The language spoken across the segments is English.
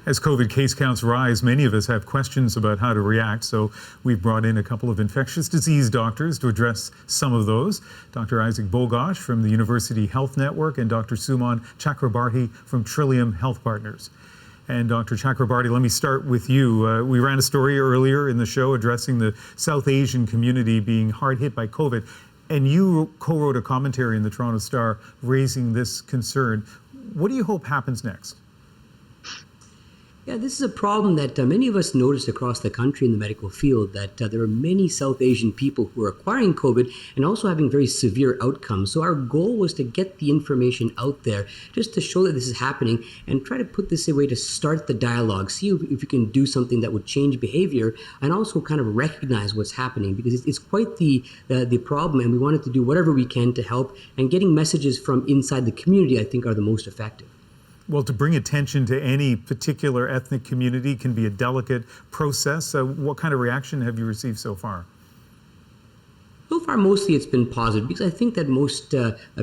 As COVID case counts rise, many of us have questions about how to react, so we've brought in a couple of infectious disease doctors to address some of those. Dr. Isaac Bogosh from the University Health Network and Dr. Suman Chakrabarty from Trillium Health Partners. And Dr. Chakrabarty, let me start with you. We ran a story earlier in the show addressing the South Asian community being hard hit by COVID, and you co-wrote a commentary in the Toronto Star raising this concern. What do you hope happens next? Yeah, this is a problem that many of us noticed across the country in the medical field, that there are many South Asian people who are acquiring COVID and also having very severe outcomes. So our goal was to get the information out there just to show that this is happening and try to put this a way to start the dialogue, see if we can do something that would change behavior and also kind of recognize what's happening, because it's quite the problem, and we wanted to do whatever we can to help, and getting messages from inside the community I think are the most effective. Well, to bring attention to any particular ethnic community can be a delicate process. What kind of reaction have you received so far? So far, mostly it's been positive, because I think that most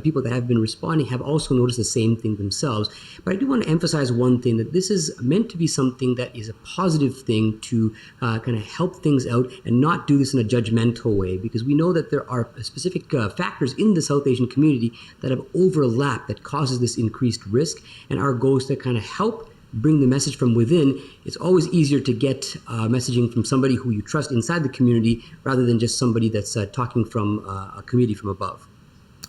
people that have been responding have also noticed the same thing themselves. But I do want to emphasize one thing, that this is meant to be something that is a positive thing to kind of help things out and not do this in a judgmental way, because we know that there are specific factors in the South Asian community that have overlapped that causes this increased risk. And our goal is to kind of help bring the message from within. It's always easier to get messaging from somebody who you trust inside the community rather than just somebody that's talking from a community from above.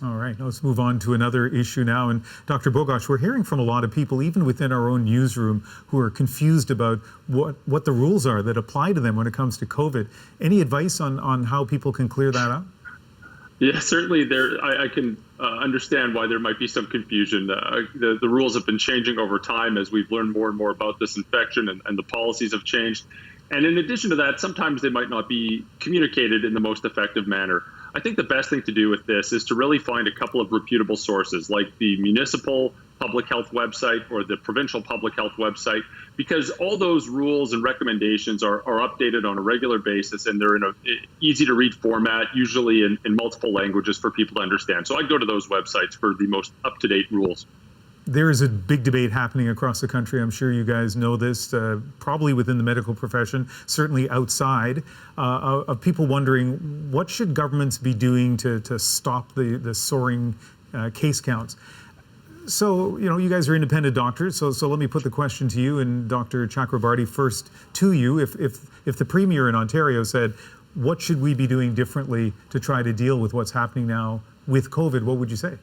All right, let's move on to another issue now. And Dr. Bogosh, we're hearing from a lot of people, even within our own newsroom, who are confused about what the rules are that apply to them when it comes to COVID. Any advice on how people can clear that up? Yeah, certainly I can understand why there might be some confusion. The rules have been changing over time as we've learned more and more about this infection, and the policies have changed. And in addition to that, sometimes they might not be communicated in the most effective manner. I think the best thing to do with this is to really find a couple of reputable sources, like the municipal public health website or the provincial public health website, because all those rules and recommendations are updated on a regular basis, and they're in a easy to read format, usually in multiple languages for people to understand. So I'd go to those websites for the most up-to-date rules. There is a big debate happening across the country. I'm sure you guys know this, probably within the medical profession, certainly outside, of people wondering what should governments be doing to stop the soaring case counts. So, you know, you guys are independent doctors, so let me put the question to you, and Dr. Chakrabarty, first to you. If the Premier in Ontario said, what should we be doing differently to try to deal with what's happening now with COVID, what would you say?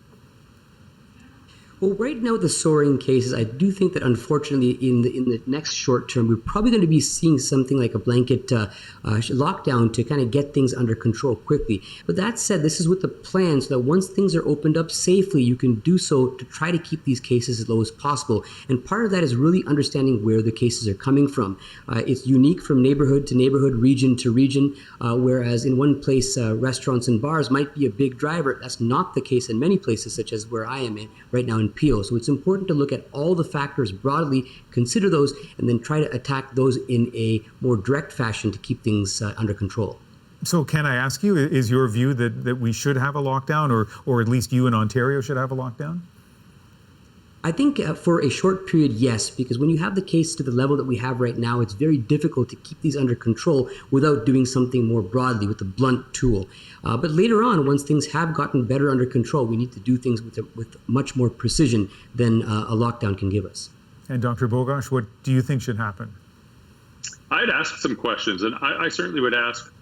Well, right now with the soaring cases, I do think that unfortunately in the next short term, we're probably going to be seeing something like a blanket lockdown to kind of get things under control quickly. But that said, this is with the plan so that once things are opened up safely, you can do so to try to keep these cases as low as possible. And part of that is really understanding where the cases are coming from. It's unique from neighborhood to neighborhood, region to region, whereas in one place, restaurants and bars might be a big driver. That's not the case in many places, such as where I am in right now in Peel. So it's important to look at all the factors broadly, consider those, and then try to attack those in a more direct fashion to keep things under control. So can I ask you, is your view that we should have a lockdown, or at least you in Ontario should have a lockdown? I think for a short period, yes, because when you have the case to the level that we have right now, it's very difficult to keep these under control without doing something more broadly with a blunt tool. But later on, once things have gotten better under control, we need to do things with much more precision than a lockdown can give us. And Dr. Bogosh, what do you think should happen? I'd ask some questions, and I certainly would ask,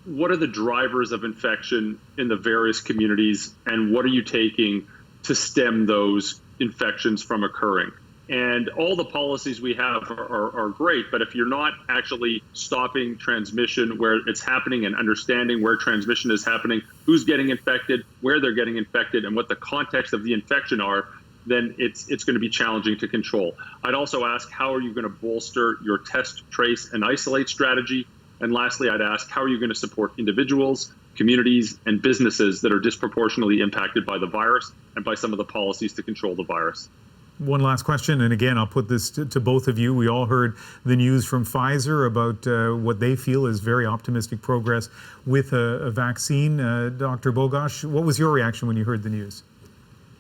what are the drivers of infection in the various communities, and what are you taking to stem those infections from occurring? And all the policies we have are great, but if you're not actually stopping transmission where it's happening and understanding where transmission is happening, who's getting infected, where they're getting infected, and what the context of the infection are, then it's going to be challenging to control. I'd also ask, how are you going to bolster your test, trace, and isolate strategy? And lastly, I'd ask, how are you going to support individuals, communities, and businesses that are disproportionately impacted by the virus and by some of the policies to control the virus? One last question, and again, I'll put this to both of you. We all heard the news from Pfizer about what they feel is very optimistic progress with a vaccine. Dr. Bogosh, what was your reaction when you heard the news?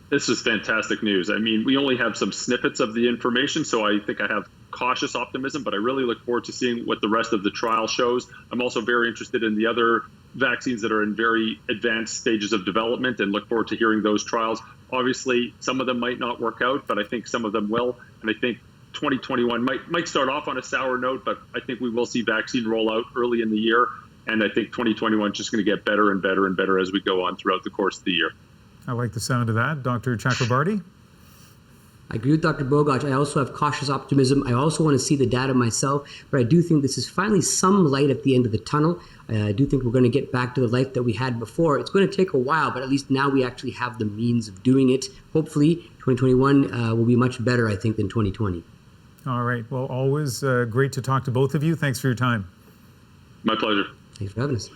This is fantastic news. I mean, we only have some snippets of the information, so I think I have cautious optimism, but I really look forward to seeing what the rest of the trial shows. I'm also very interested in the other vaccines that are in very advanced stages of development and look forward to hearing those trials. Obviously, some of them might not work out, but I think some of them will. And I think 2021 might start off on a sour note, but I think we will see vaccine rollout early in the year. And I think 2021 is just going to get better and better and better as we go on throughout the course of the year. I like the sound of that. Dr. Chakrabarty? I agree with Dr. Bogoch. I also have cautious optimism. I also want to see the data myself, but I do think this is finally some light at the end of the tunnel. I do think we're going to get back to the life that we had before. It's going to take a while, but at least now we actually have the means of doing it. Hopefully, 2021 will be much better, I think, than 2020. All right. Well, always great to talk to both of you. Thanks for your time. My pleasure. Thanks for having us.